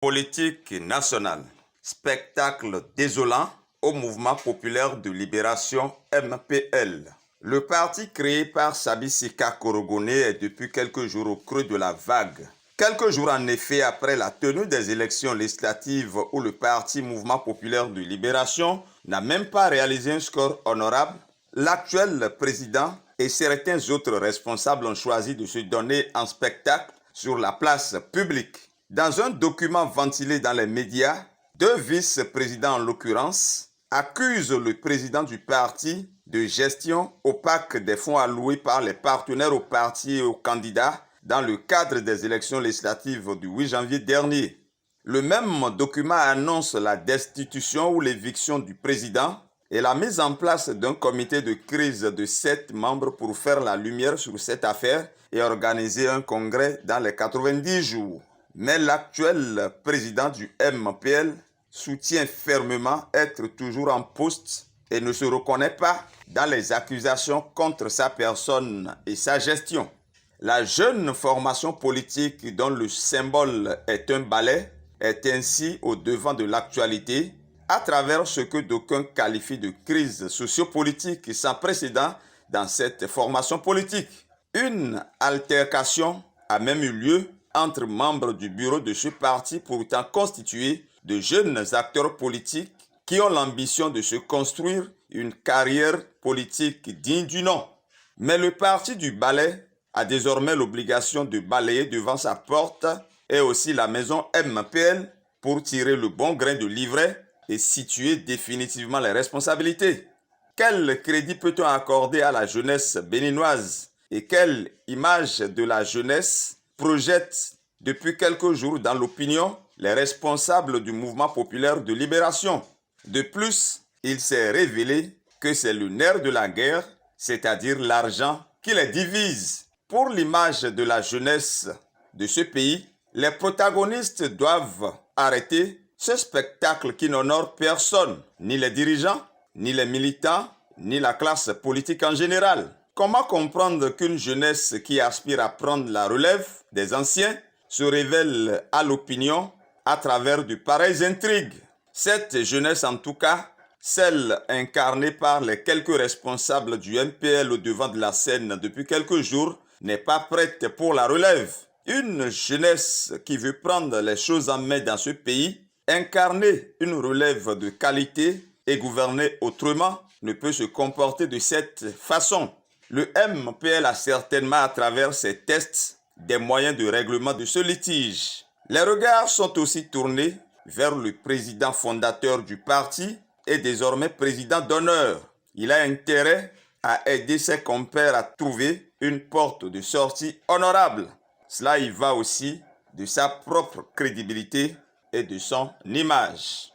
Politique nationale. Spectacle désolant au mouvement populaire de libération MPL. Le parti créé par Sabi Sika Korogone est depuis quelques jours au creux de la vague. Quelques jours en effet après la tenue des élections législatives où le parti Mouvement populaire de libération n'a même pas réalisé un score honorable, l'actuel président et certains autres responsables ont choisi de se donner en spectacle sur la place publique. Dans un document ventilé dans les médias, deux vice-présidents en l'occurrence accusent le président du parti de gestion opaque des fonds alloués par les partenaires au parti et aux candidats dans le cadre des élections législatives du 8 janvier dernier. Le même document annonce la destitution ou l'éviction du président et la mise en place d'un comité de crise de 7 membres pour faire la lumière sur cette affaire et organiser un congrès dans les 90 jours. Mais l'actuel président du MPL soutient fermement être toujours en poste et ne se reconnaît pas dans les accusations contre sa personne et sa gestion. La jeune formation politique dont le symbole est un balai est ainsi au devant de l'actualité à travers ce que d'aucuns qualifient de crise sociopolitique sans précédent dans cette formation politique. Une altercation a même eu lieu entre membres du bureau de ce parti pourtant constitué de jeunes acteurs politiques qui ont l'ambition de se construire une carrière politique digne du nom. Mais le parti du balai a désormais l'obligation de balayer devant sa porte et aussi la maison MPL pour tirer le bon grain de livret et situer définitivement les responsabilités. Quel crédit peut-on accorder à la jeunesse béninoise et quelle image de la jeunesse projette depuis quelques jours dans l'opinion les responsables du mouvement populaire de libération? De plus, il s'est révélé que c'est le nerf de la guerre, c'est-à-dire l'argent, qui les divise. Pour l'image de la jeunesse de ce pays, les protagonistes doivent arrêter ce spectacle qui n'honore personne, ni les dirigeants, ni les militants, ni la classe politique en général. Comment comprendre qu'une jeunesse qui aspire à prendre la relève des anciens se révèle à l'opinion à travers de pareilles intrigues? Cette jeunesse en tout cas, celle incarnée par les quelques responsables du MPL au devant de la scène depuis quelques jours, n'est pas prête pour la relève. Une jeunesse qui veut prendre les choses en main dans ce pays, incarner une relève de qualité et gouverner autrement, ne peut se comporter de cette façon. Le MPL a certainement à travers ses tests des moyens de règlement de ce litige. Les regards sont aussi tournés vers le président fondateur du parti et désormais président d'honneur. Il a intérêt à aider ses compères à trouver une porte de sortie honorable. Cela y va aussi de sa propre crédibilité et de son image.